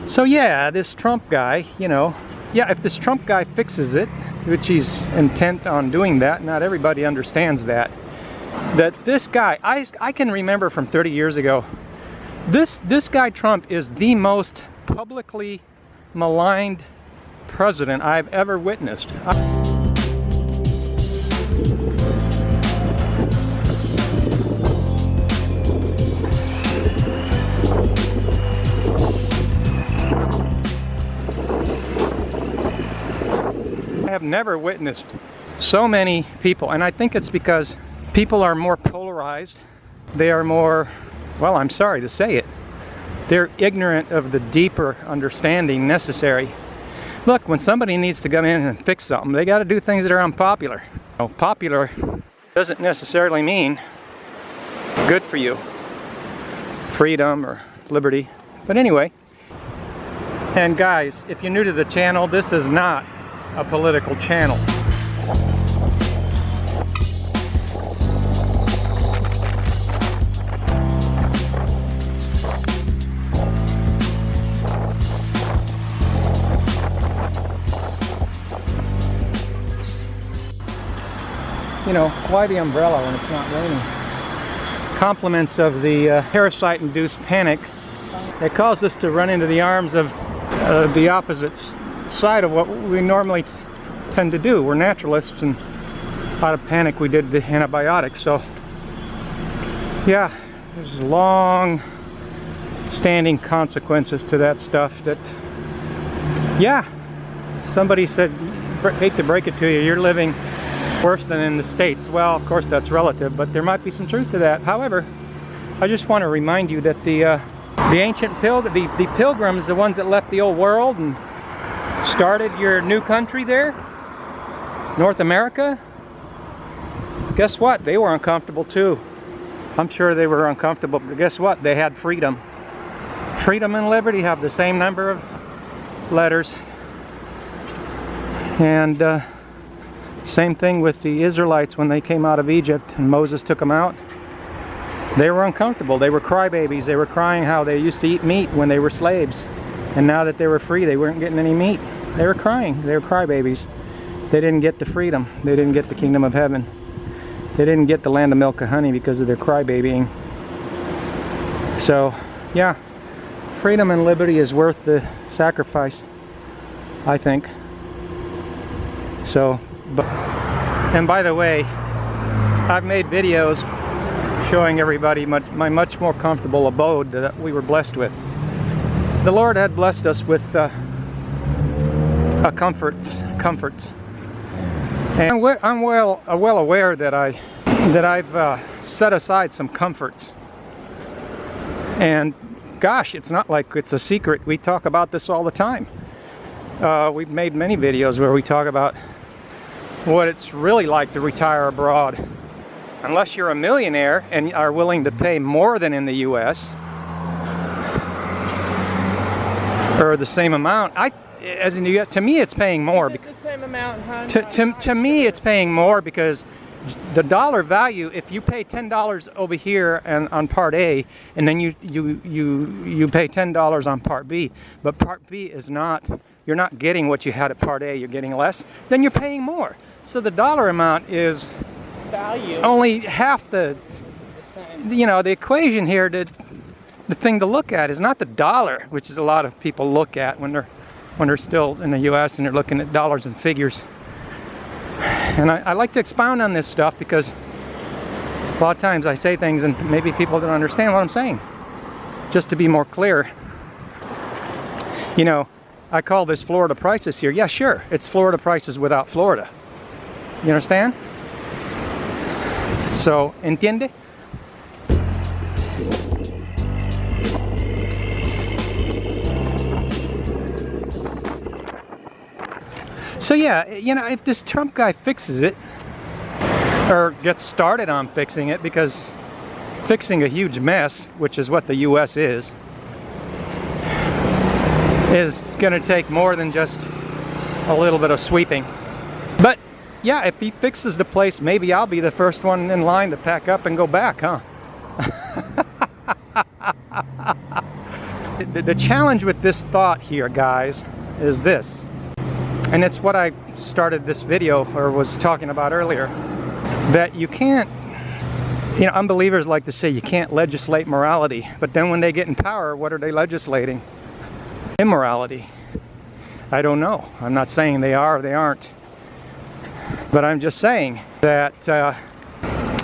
So yeah, this Trump guy, you know, yeah, if this Trump guy fixes it, which he's intent on doing that, not everybody understands that. That this guy, I can remember from 30 years ago, this guy Trump is the most publicly maligned president I've ever witnessed. I have never witnessed so many people, and I think it's because people are more polarized. They are more, well, I'm sorry to say it, they're ignorant of the deeper understanding necessary. Look, when somebody needs to come in and fix something, they got to do things that are unpopular. You know, popular doesn't necessarily mean good for you, freedom or liberty. But anyway, and guys, if you're new to the channel, this is not a political channel. You know, why the umbrella when it's not raining? Compliments of the parasite-induced panic that caused us to run into the arms of the opposite side of what we normally tend to do. We're naturalists, and out of panic we did the antibiotics. So yeah, there's long standing consequences to that stuff that, yeah, somebody said, hate to break it to you, you're living worse than in the States. Well, of course that's relative, but there might be some truth to that. However, I just want to remind you that the ancient the pilgrims, the ones that left the old world and started your new country there, North America, guess what? They were uncomfortable too. I'm sure they were uncomfortable, but guess what? They had freedom. Freedom and liberty have the same number of letters. And same thing with the Israelites when they came out of Egypt and Moses took them out. They were uncomfortable. They were crybabies. They were crying how they used to eat meat when they were slaves. And now that they were free, they weren't getting any meat. They were crying. They were crybabies. They didn't get the freedom. They didn't get the kingdom of heaven. They didn't get the land of milk and honey because of their crybabying. So, yeah, freedom and liberty is worth the sacrifice, I think. So, and by the way, I've made videos showing everybody my much more comfortable abode that we were blessed with. The Lord had blessed us with comforts. And I'm well aware that I've set aside some comforts. And gosh, it's not like it's a secret. We talk about this all the time. We've made many videos where we talk about what it's really like to retire abroad. Unless you're a millionaire and are willing to pay more than in the US, or the same amount. As in the US, to me it's paying more. The same amount, huh? To me it's paying more because the dollar value, if you pay $10 over here and on Part A, and then you pay $10 on Part B, but Part B is not, you're not getting what you had at Part A, you're getting less, then you're paying more. So the dollar amount is value only half the, you know, the equation here. The thing to look at is not the dollar, which is a lot of people look at when they're still in the US and they're looking at dollars and figures. And I like to expound on this stuff because a lot of times I say things and maybe people don't understand what I'm saying. Just to be more clear, you know, I call this Florida prices here. Yeah, sure, it's Florida prices without Florida. You understand? So, ¿entiende? So yeah, you know, if this Trump guy fixes it, or gets started on fixing it, because fixing a huge mess, which is what the US is gonna take more than just a little bit of sweeping. But yeah, if he fixes the place, maybe I'll be the first one in line to pack up and go back, huh? the challenge with this thought here, guys, is this. And it's what I started this video, or was talking about earlier. That you can't, you know, unbelievers like to say you can't legislate morality. But then when they get in power, what are they legislating? Immorality. I don't know. I'm not saying they are or they aren't. But I'm just saying that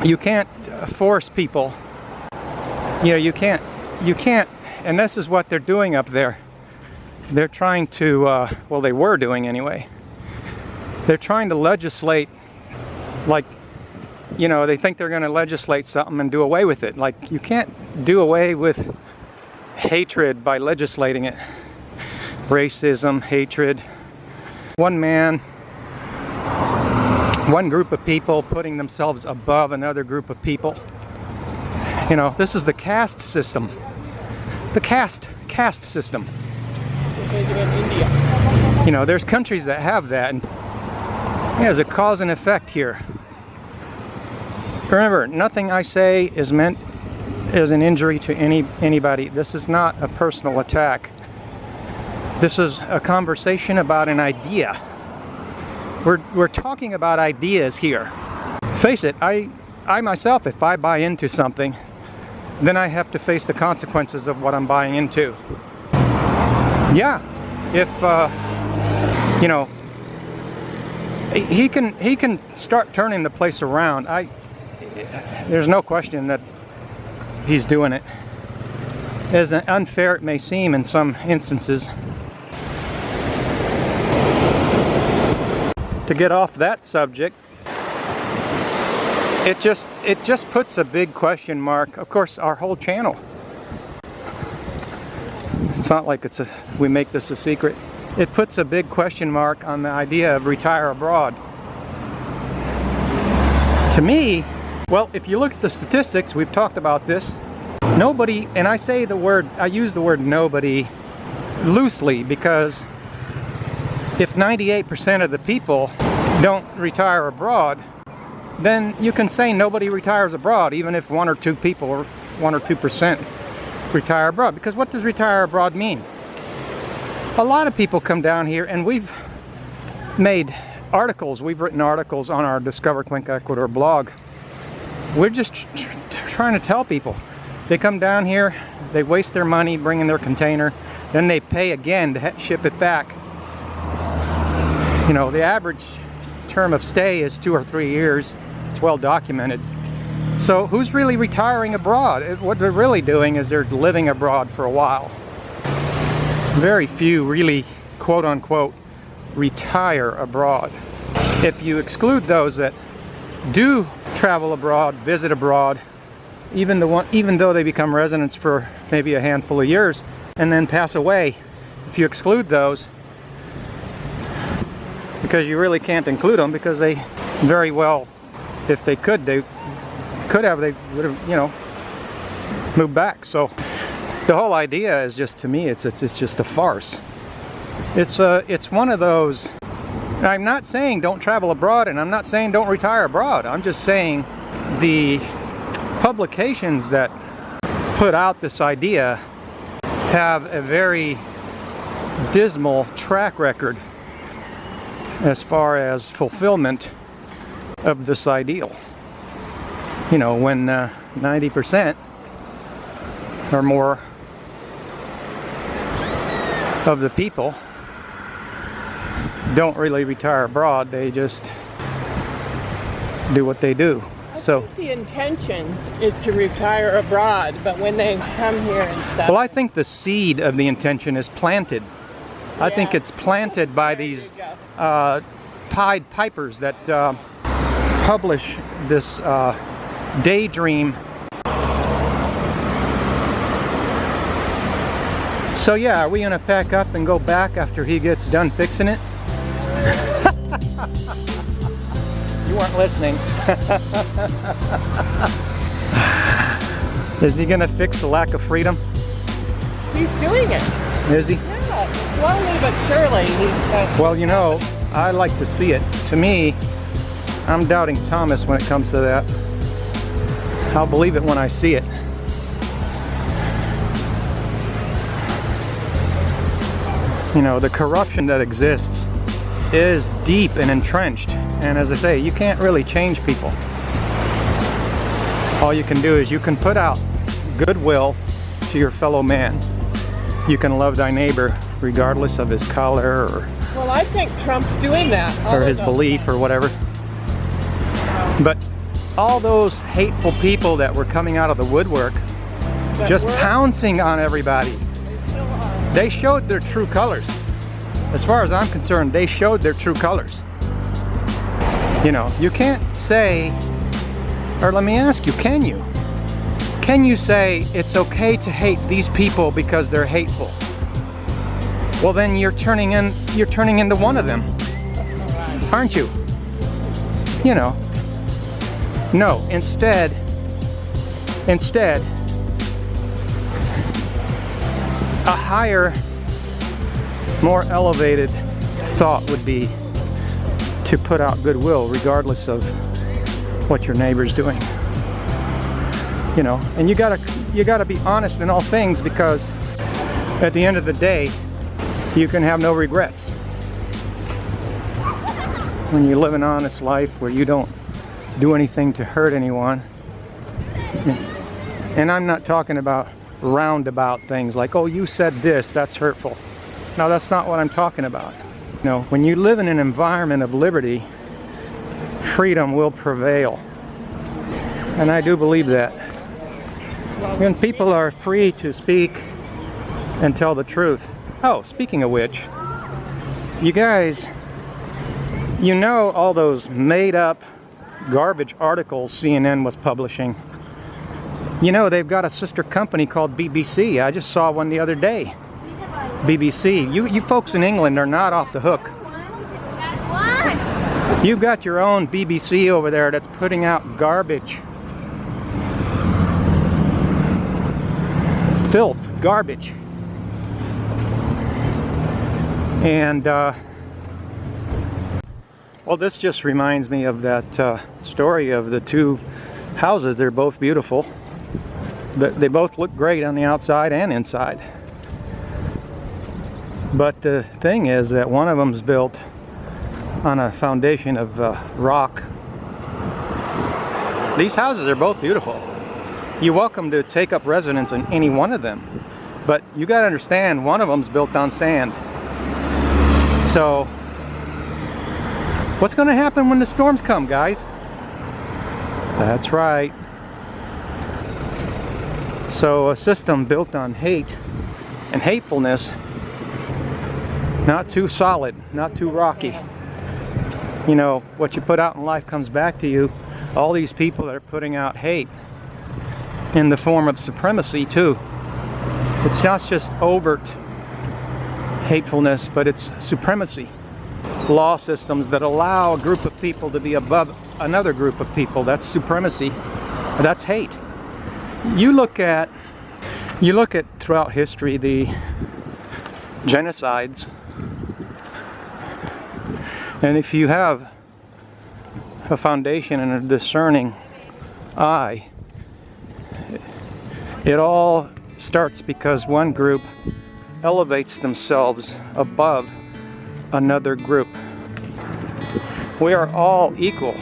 you can't force people. You know, you can't, and this is what they're doing up there. They're trying to, well, they were doing anyway. They're trying to legislate, like, you know, they think they're going to legislate something and do away with it. Like, you can't do away with hatred by legislating it. Racism, hatred. One man, one group of people putting themselves above another group of people. You know, this is the caste system. The caste system. You know, there's countries that have that, and there's a cause and effect here. Remember, nothing I say is meant as an injury to anybody. This is not a personal attack. This is a conversation about an idea. We're talking about ideas here. Face it, I myself, if I buy into something, then I have to face the consequences of what I'm buying into. Yeah, if you know, he can start turning the place around. There's no question that he's doing it. As unfair it may seem in some instances. To get off that subject, it just puts a big question mark. Of course, our whole channel. It's not like we make this a secret. It puts a big question mark on the idea of retire abroad. To me, well, if you look at the statistics, we've talked about this. Nobody, and I use the word nobody loosely, because if 98% of the people don't retire abroad, then you can say nobody retires abroad, even if 1 or 2 people, or 1 or 2% retire abroad. Because what does retire abroad mean? A lot of people come down here, and we've made articles, we've written articles on our Discover Cuenca Ecuador blog. We're just trying to tell people. They come down here, they waste their money bringing their container, then they pay again to ship it back. You know, the average term of stay is 2 or 3 years. It's well documented. So who's really retiring abroad? What they're really doing is they're living abroad for a while. Very few really, quote unquote, retire abroad. If you exclude those that do travel abroad, visit abroad, even though they become residents for maybe a handful of years and then pass away, if you exclude those, because you really can't include them, because they very well, if they could, they would have, you know, moved back. So the whole idea is just, to me, it's just a farce. It's one of those. I'm not saying don't travel abroad, and I'm not saying don't retire abroad. I'm just saying the publications that put out this idea have a very dismal track record as far as fulfillment of this ideal. You know, when 90% or more of the people don't really retire abroad, they just do what they do. I think the intention is to retire abroad, but when they come here and stuff. Well, I think the seed of the intention is planted. Yeah. I think it's planted by these Pied Pipers that publish this daydream. So yeah, are we gonna pack up and go back after he gets done fixing it? You weren't listening. Is he gonna fix the lack of freedom? He's doing it. Is he? Yeah, slowly but surely. Well, you know, I like to see it. To me, I'm doubting Thomas when it comes to that. I'll believe it when I see it. You know, the corruption that exists is deep and entrenched. And as I say, you can't really change people. All you can do is you can put out goodwill to your fellow man. You can love thy neighbor regardless of his color or Well, I think Trump's doing that. or his belief or whatever. But all those hateful people that were coming out of the woodwork, just pouncing on everybody, they showed their true colors. As far as I'm concerned, they showed their true colors. You know, you can't say, or let me ask you, can you? Can you say it's okay to hate these people because they're hateful? Well, then you're turning into one of them, aren't you? You know. No, instead, a higher, more elevated thought would be to put out goodwill regardless of what your neighbor's doing. You know, and you gotta be honest in all things, because at the end of the day, you can have no regrets when you live an honest life where you don't do anything to hurt anyone. And I'm not talking about roundabout things like, oh, you said this, that's hurtful. No, that's not what I'm talking about. No, when you live in an environment of liberty, freedom will prevail. And I do believe that. When people are free to speak and tell the truth. Oh, speaking of which, you guys, you know all those made up garbage articles CNN was publishing. You know, they've got a sister company called BBC. I just saw one the other day. BBC. You folks in England are not off the hook. You've got your own BBC over there that's putting out garbage. Filth, garbage. And well, this just reminds me of that story of the two houses. They're both beautiful, but they both look great on the outside and inside. But the thing is that one of them's built on a foundation of rock. These houses are both beautiful. You're welcome to take up residence in any one of them, but you got to understand, one of them's built on sand. So what's going to happen when the storms come, guys? That's right. So a system built on hate and hatefulness, not too solid, not too rocky. You know, what you put out in life comes back to you. All these people that are putting out hate in the form of supremacy too. It's not just overt hatefulness, but it's supremacy. Law systems that allow a group of people to be above another group of people. That's supremacy. That's hate. You look at throughout history the genocides, and if you have a foundation and a discerning eye, it all starts because one group elevates themselves above another group. We are all equal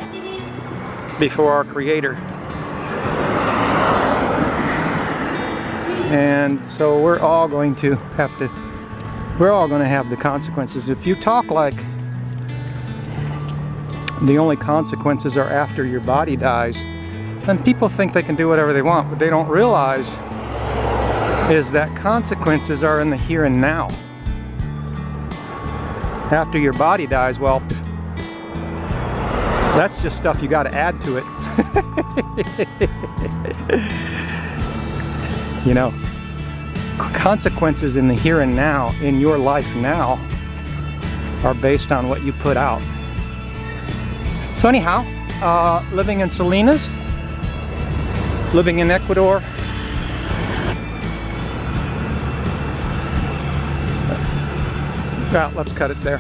before our Creator. And so we're all going to have the consequences. If you talk like the only consequences are after your body dies, then people think they can do whatever they want. What they don't realize is that consequences are in the here and now. After your body dies, well, that's just stuff you got to add to it. You know, consequences in the here and now, in your life now, are based on what you put out. So anyhow, living in Salinas, living in Ecuador, let's cut it there.